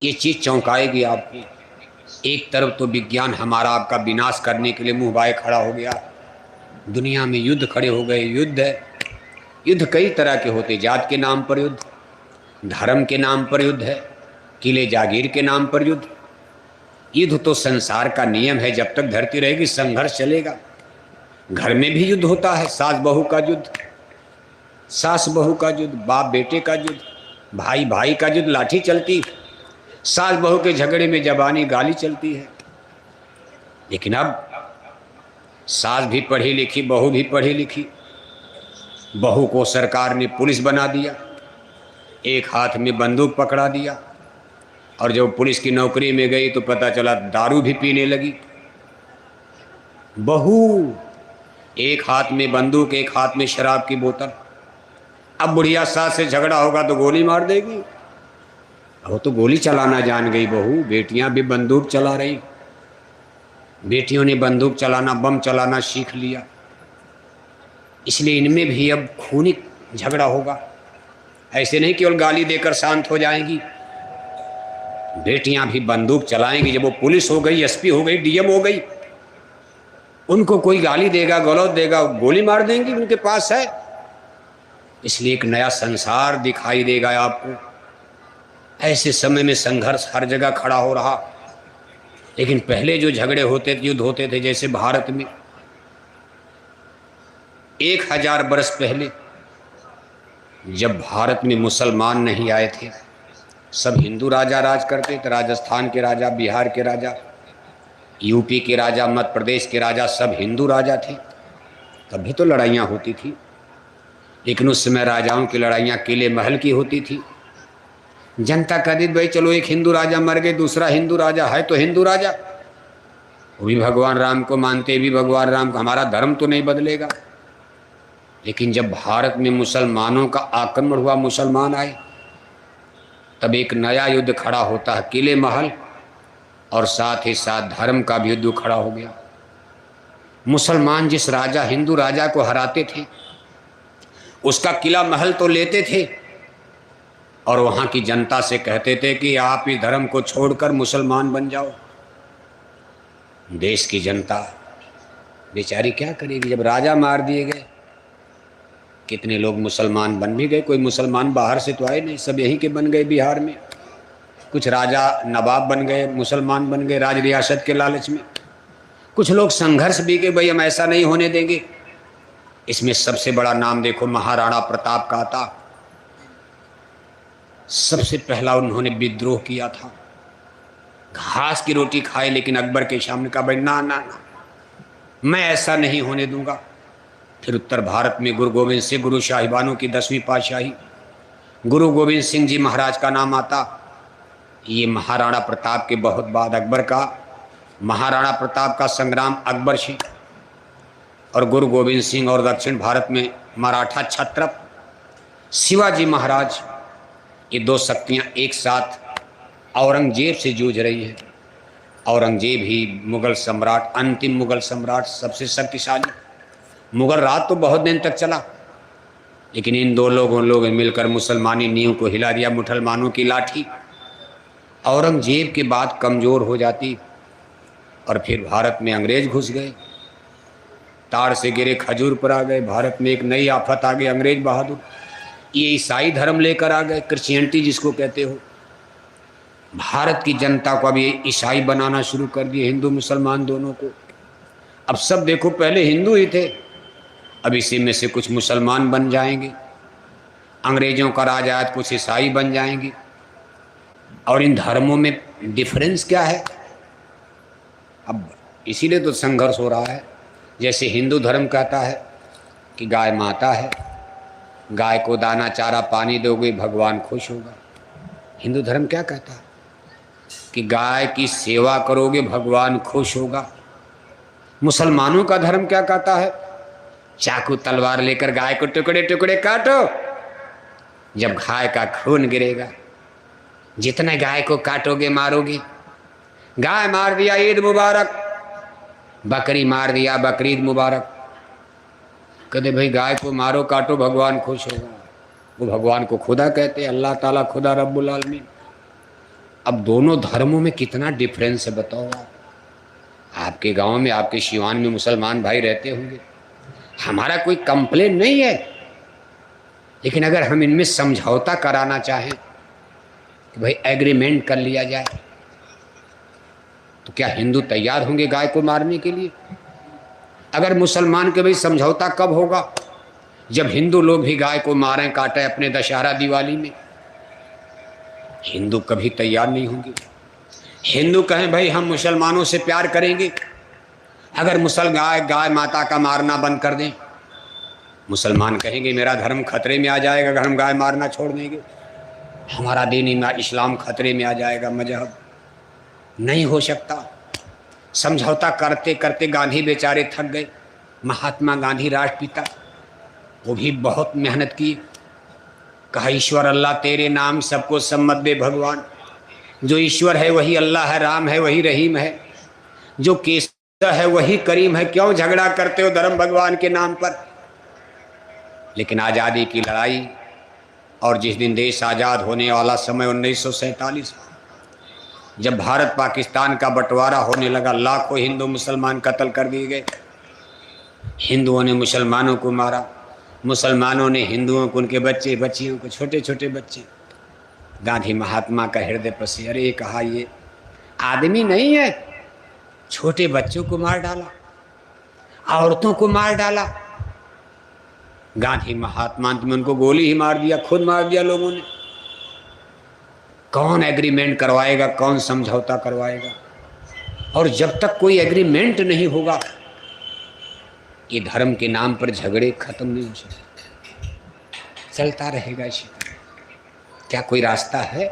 ये चीज़ चौंकाएगी आपको। एक तरफ तो विज्ञान हमारा आपका विनाश करने के लिए मुंह बाए खड़ा हो गया, दुनिया में युद्ध खड़े हो गए। युद्ध है, युद्ध कई तरह के होते, जात के नाम पर युद्ध, धर्म के नाम पर युद्ध है, किले जागीर के नाम पर युद्ध। युद्ध तो संसार का नियम है, जब तक धरती रहेगी संघर्ष चलेगा। घर में भी युद्ध होता है, सास बहू का युद्ध, सास बहू का युद्ध, बाप बेटे का युद्ध, भाई भाई का युद्ध, लाठी चलती, सास बहू के झगड़े में जबानी गाली चलती है। लेकिन अब सास भी पढ़ी लिखी, बहू भी पढ़ी लिखी, बहू को सरकार ने पुलिस बना दिया, एक हाथ में बंदूक पकड़ा दिया, और जब पुलिस की नौकरी में गई तो पता चला दारू भी पीने लगी। बहू एक हाथ में बंदूक, एक हाथ में शराब की बोतल। अब बुढ़िया सास से झगड़ा होगा तो गोली मार देगी। वो तो गोली चलाना जान गई बहू, बेटियां भी बंदूक चला रही, बेटियों ने बंदूक चलाना, बम चलाना सीख लिया। इसलिए इनमें भी अब खूनी झगड़ा होगा। ऐसे नहीं केवल गाली देकर शांत हो जाएंगी, बेटियां भी बंदूक चलाएंगी। जब वो पुलिस हो गई, एसपी हो गई, डीएम हो गई, उनको कोई गाली देगा, गलौत देगा, गोली मार देंगी, उनके पास है। इसलिए एक नया संसार दिखाई देगा आपको। ऐसे समय में संघर्ष हर जगह खड़ा हो रहा। लेकिन पहले जो झगड़े होते थे, युद्ध होते थे, जैसे भारत में 1000 बरस पहले जब भारत में मुसलमान नहीं आए थे, सब हिंदू राजा राज करते थे। राजस्थान के राजा, बिहार के राजा, यूपी के राजा, मध्य प्रदेश के राजा, सब हिंदू राजा थे। तभी तो लड़ाइयाँ होती थी। लेकिन उस समय राजाओं की लड़ाइयाँ किले महल की होती थी। जनता कहती भाई चलो एक हिंदू राजा मर गए, दूसरा हिंदू राजा है तो हिंदू राजा, वो भी भगवान राम को मानते, भी भगवान राम को, हमारा धर्म तो नहीं बदलेगा। लेकिन जब भारत में मुसलमानों का आक्रमण हुआ, मुसलमान आए, तब एक नया युद्ध खड़ा होता है, किले महल, और साथ ही साथ धर्म का भी युद्ध खड़ा हो गया। मुसलमान जिस राजा, हिंदू राजा को हराते थे, उसका किला महल तो लेते थे, और वहाँ की जनता से कहते थे कि आप इस धर्म को छोड़कर मुसलमान बन जाओ। देश की जनता बेचारी क्या करेगी जब राजा मार दिए गए। कितने लोग मुसलमान बन भी गए, कोई मुसलमान बाहर से तो आए नहीं, सब यहीं के बन गए बिहार में। कुछ राजा नवाब बन गए, मुसलमान बन गए राज रियासत के लालच में। कुछ लोग संघर्ष भी के, भाई हम ऐसा नहीं होने देंगे। इसमें सबसे बड़ा नाम देखो महाराणा प्रताप का था। सबसे पहला उन्होंने विद्रोह किया था, घास की रोटी खाए, लेकिन अकबर के सामने कहा भाई ना ना ना, मैं ऐसा नहीं होने दूंगा। फिर उत्तर भारत में गुरु गोविंद सिंह, गुरु साहिबानों की 10वीं पातशाही, गुरु गोविंद सिंह जी महाराज का नाम आता। ये महाराणा प्रताप के बहुत बाद अकबर का, महाराणा प्रताप का संग्राम अकबर से, और गुरु गोविंद सिंह और दक्षिण भारत में मराठा छत्रप शिवाजी महाराज, ये दो शक्तियाँ एक साथ औरंगजेब से जूझ रही हैं। औरंगजेब ही मुगल सम्राट, अंतिम मुगल सम्राट, सबसे शक्तिशाली। मुगल राज तो बहुत दिन तक चला, लेकिन इन दो लोगों ने मिलकर मुसलमानी नींव को हिला दिया। मुसलमानों की लाठी औरंगजेब के बाद कमज़ोर हो जाती, और फिर भारत में अंग्रेज घुस गए, ताड़ से गिरे खजूर पर आ गए। भारत में एक नई आफत आ गई, अंग्रेज बहादुर। ये ईसाई धर्म लेकर आ गए, क्रिश्चियनिटी जिसको कहते हो। भारत की जनता को अभी ईसाई बनाना शुरू कर दिए, हिंदू मुसलमान दोनों को। अब सब देखो, पहले हिंदू ही थे, अब इसी में से कुछ मुसलमान बन जाएंगे, अंग्रेजों का राज आया, कुछ ईसाई बन जाएंगे। और इन धर्मों में डिफरेंस क्या है? अब इसीलिए तो संघर्ष हो रहा है। जैसे हिंदू धर्म कहता है कि गाय माता है, गाय को दाना चारा पानी दोगे भगवान खुश होगा। हिंदू धर्म क्या कहता है कि गाय की सेवा करोगे भगवान खुश होगा। मुसलमानों का धर्म क्या कहता है? चाकू तलवार लेकर गाय को टुकड़े टुकड़े काटो, जब गाय का खून गिरेगा, जितने गाय को काटोगे मारोगे। गाय मार दिया ईद मुबारक, बकरी मार दिया बकरीद मुबारक। कहते भाई गाय को मारो काटो भगवान खुश होगा। वो भगवान को खुदा कहते, अल्लाह ताला खुदा रब्बुल आलमीन। अब दोनों धर्मों में कितना डिफरेंस है बताओ आप। आपके गांव में, आपके सिवान में मुसलमान भाई रहते होंगे, हमारा कोई कंप्लेन नहीं है, लेकिन अगर हम इनमें समझौता कराना चाहें कि भाई एग्रीमेंट कर लिया जाए, तो क्या हिंदू तैयार होंगे गाय को मारने के लिए? अगर मुसलमान के भाई समझौता कब होगा? जब हिंदू लोग भी गाय को मारें, काटें अपने दशहरा दिवाली में। हिंदू कभी तैयार नहीं होंगे। हिंदू कहें भाई हम मुसलमानों से प्यार करेंगे, अगर गाय माता का मारना बंद कर दें, मुसलमान कहेंगे मेरा धर्म खतरे में आ जाएगा अगर हम गाय मारना छोड़ देंगे, हमारा दीन इस्लाम खतरे में आ जाएगा, मजहब नहीं हो सकता। समझौता करते करते गांधी बेचारे थक गए। महात्मा गांधी राष्ट्रपिता, वो भी बहुत मेहनत की। कहा ईश्वर अल्लाह तेरे नाम सबको सम्मत दे भगवान, जो ईश्वर है वही अल्लाह है, राम है वही रहीम है, जो केसर है वही करीम है, क्यों झगड़ा करते हो धर्म भगवान के नाम पर। लेकिन आज़ादी की लड़ाई और जिस दिन देश आज़ाद होने वाला समय 1947, जब भारत पाकिस्तान का बंटवारा होने लगा, लाखों हिंदू मुसलमान कत्ल कर दिए गए। हिंदुओं ने मुसलमानों को मारा, मुसलमानों ने हिंदुओं को, उनके बच्चे बच्चियों को, छोटे छोटे बच्चे। गांधी महात्मा का हृदय पसे, अरे कहा ये आदमी नहीं है, छोटे बच्चों को मार डाला, औरतों को मार डाला। गांधी महात्मा में उनको गोली ही मार दिया, खुद मार दिया लोगों ने। कौन एग्रीमेंट करवाएगा, कौन समझौता करवाएगा? और जब तक कोई एग्रीमेंट नहीं होगा, ये धर्म के नाम पर झगड़े खत्म नहीं हो सकते, चलता रहेगा इसी तरह। क्या कोई रास्ता है?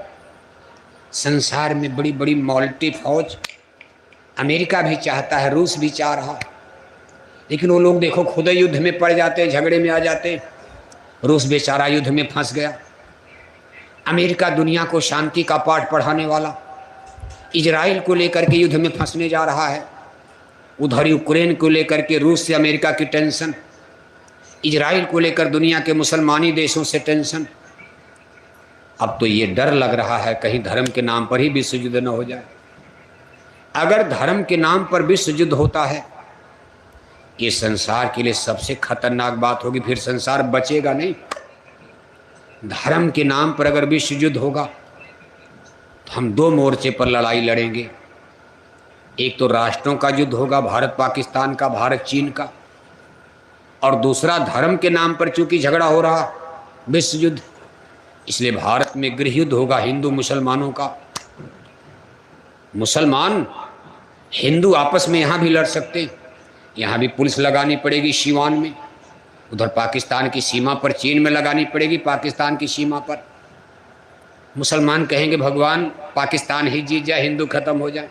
संसार में बड़ी बड़ी मल्टी फौज, अमेरिका भी चाहता है, रूस भी चाह रहा, लेकिन वो लोग देखो खुद युद्ध में पड़ जाते हैं, झगड़े में आ जाते हैं। रूस बेचारा युद्ध में फंस गया। अमेरिका दुनिया को शांति का पाठ पढ़ाने वाला, इजराइल को लेकर के युद्ध में फंसने जा रहा है। उधर यूक्रेन को लेकर के रूस से अमेरिका की टेंशन, इजराइल को लेकर दुनिया के मुसलमानी देशों से टेंशन। अब तो ये डर लग रहा है कहीं धर्म के नाम पर ही विश्व युद्ध न हो जाए। अगर धर्म के नाम पर विश्व युद्ध होता है, ये संसार के लिए सबसे खतरनाक बात होगी, फिर संसार बचेगा नहीं। धर्म के नाम पर अगर विश्व युद्ध होगा तो हम दो मोर्चे पर लड़ाई लड़ेंगे। एक तो राष्ट्रों का युद्ध होगा, भारत पाकिस्तान का, भारत चीन का, और दूसरा धर्म के नाम पर चूंकि झगड़ा हो रहा विश्व युद्ध, इसलिए भारत में गृह युद्ध होगा हिंदू मुसलमानों का। मुसलमान हिंदू आपस में यहाँ भी लड़ सकते, यहाँ भी पुलिस लगानी पड़ेगी सिवान में, उधर पाकिस्तान की सीमा पर चीन में लगानी पड़ेगी, पाकिस्तान की सीमा पर। मुसलमान कहेंगे भगवान पाकिस्तान ही जीत जाए, हिंदू खत्म हो जाए।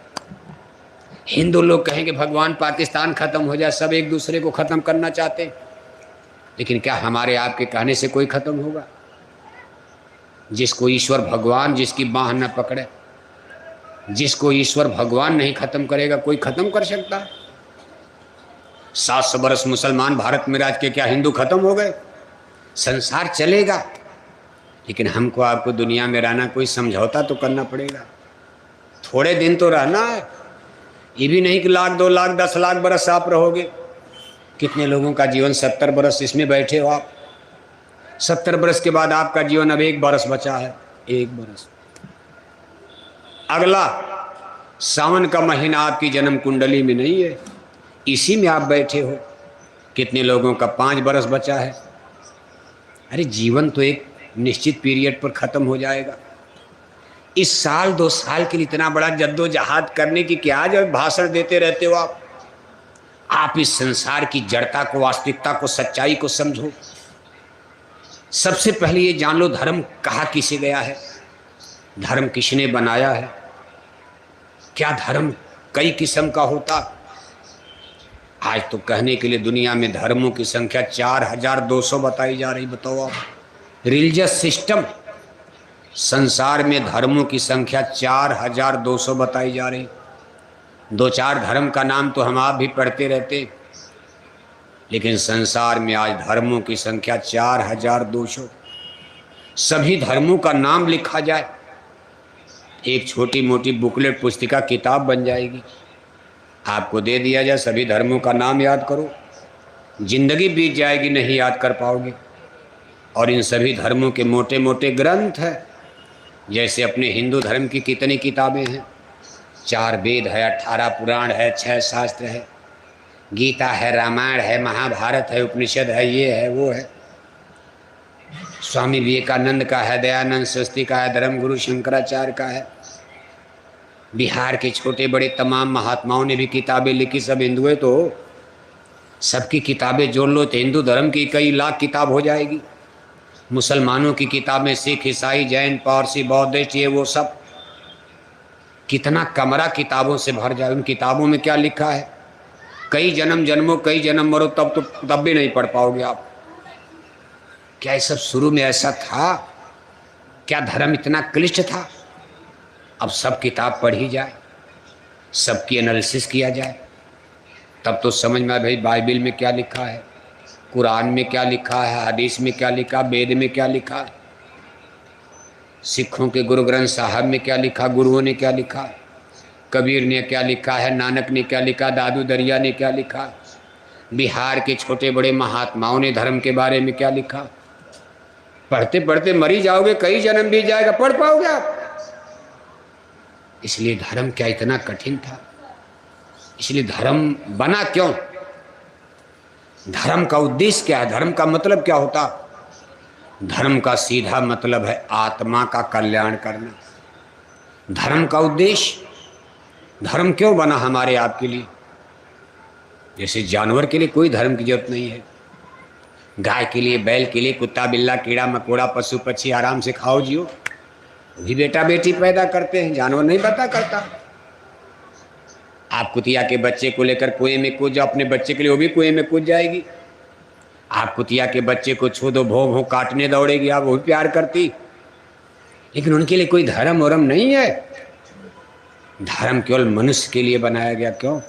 हिंदू लोग कहेंगे भगवान पाकिस्तान खत्म हो जाए, सब एक दूसरे को खत्म करना चाहते। लेकिन क्या हमारे आपके कहने से कोई खत्म होगा? जिसको ईश्वर भगवान जिसकी बाँह न पकड़े, जिसको ईश्वर भगवान नहीं खत्म करेगा, कोई खत्म कर सकता है? 700 बरस मुसलमान भारत में राज के, क्या हिंदू खत्म हो गए? संसार चलेगा, लेकिन हमको आपको दुनिया में रहना, कोई समझौता तो करना पड़ेगा। थोड़े दिन तो रहना है, ये भी नहीं कि लाख 2 लाख 10 लाख बरस आप रहोगे। कितने लोगों का जीवन 70 बरस इसमें बैठे हो आप। 70 बरस के बाद आपका जीवन अब 1 बरस बचा है, 1 बरस। अगला सावन का महीना आपकी जन्म कुंडली में नहीं है, इसी में आप बैठे हो। कितने लोगों का 5 बरस बचा है। अरे जीवन तो एक निश्चित पीरियड पर ख़त्म हो जाएगा। इस साल 2 साल के लिए इतना बड़ा जद्दोजहद करने की क्या जब भाषण देते रहते हो आप? आप इस संसार की जड़ता को, वास्तविकता को, सच्चाई को समझो। सबसे पहले ये जान लो धर्म कहाँ किसे गया है, धर्म किसने बनाया है। क्या धर्म कई किस्म का होता? आज तो कहने के लिए दुनिया में धर्मों की संख्या 4200 बताई जा रही। बताओ आप, रिलीजियस सिस्टम, संसार में धर्मों की संख्या 4200 बताई जा रही। 2-4 धर्म का नाम तो हम आप भी पढ़ते रहते, लेकिन संसार में आज धर्मों की संख्या 4200। सभी धर्मों का नाम लिखा जाए एक छोटी मोटी बुकलेट पुस्तिका किताब बन जाएगी, आपको दे दिया जाए सभी धर्मों का नाम याद करो, जिंदगी बीत जाएगी नहीं याद कर पाओगे। और इन सभी धर्मों के मोटे मोटे ग्रंथ हैं, जैसे अपने हिंदू धर्म की कितनी किताबें हैं, 4 वेद है, 18 पुराण है, 6 शास्त्र है, गीता है, रामायण है, महाभारत है, उपनिषद है, ये है वो है, स्वामी विवेकानंद का है, दयानंद सरस्वती का है, धर्मगुरु शंकराचार्य का है, बिहार के छोटे बड़े तमाम महात्माओं ने भी किताबें लिखी। सब हिंदू है तो सबकी किताबें जोड़ लो तो हिंदू धर्म की कई लाख किताब हो जाएगी। मुसलमानों की किताबें, सिख, ईसाई, जैन, पारसी, बौद्धिस्ट, ये वो सब, कितना कमरा किताबों से भर जाए। उन किताबों में क्या लिखा है, कई जन्म जन्मों, कई जन्म मरो, तब भी नहीं पढ़ पाओगे आप। क्या ये सब शुरू में ऐसा था? क्या धर्म इतना क्लिष्ट था? अब सब किताब पढ़ी जाए, सबकी एनालिसिस किया जाए, तब तो समझ में आए भाई बाइबिल में क्या लिखा है, कुरान में क्या लिखा है, हदीस में क्या लिखा, वेद में क्या लिखा है, सिखों के गुरु ग्रंथ साहब में क्या लिखा, गुरुओं ने क्या लिखा, कबीर ने क्या लिखा है, नानक ने क्या लिखा, दादू दरिया ने क्या लिखा, बिहार के छोटे बड़े महात्माओं ने धर्म के बारे में क्या लिखा। पढ़ते पढ़ते मरी जाओगे, कई जन्म बीत जाएगा, पढ़ पाओगे आप? इसलिए धर्म क्या इतना कठिन था? इसलिए धर्म बना क्यों? धर्म का उद्देश्य क्या है? धर्म का मतलब क्या होता? धर्म का सीधा मतलब है आत्मा का कल्याण करना। धर्म का उद्देश्य, धर्म क्यों बना हमारे आपके लिए? जैसे जानवर के लिए कोई धर्म की जरूरत नहीं है, गाय के लिए, बैल के लिए, कुत्ता बिल्ला कीड़ा मकोड़ा पशु पक्षी आराम से खाओ जियो, भी बेटा बेटी पैदा करते हैं, जानवर नहीं पैदा करता। आप कुतिया के बच्चे को लेकर कुएं में कूद जाओ, अपने बच्चे के लिए वो भी कुएं में कूद जाएगी। आप कुतिया के बच्चे को छू दो, भों भों काटने दौड़ेगी, आप वो भी प्यार करती। लेकिन उनके लिए कोई धर्म वरम नहीं है। धर्म केवल मनुष्य के लिए बनाया गया। क्यों?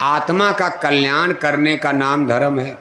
आत्मा का कल्याण करने का नाम धर्म है।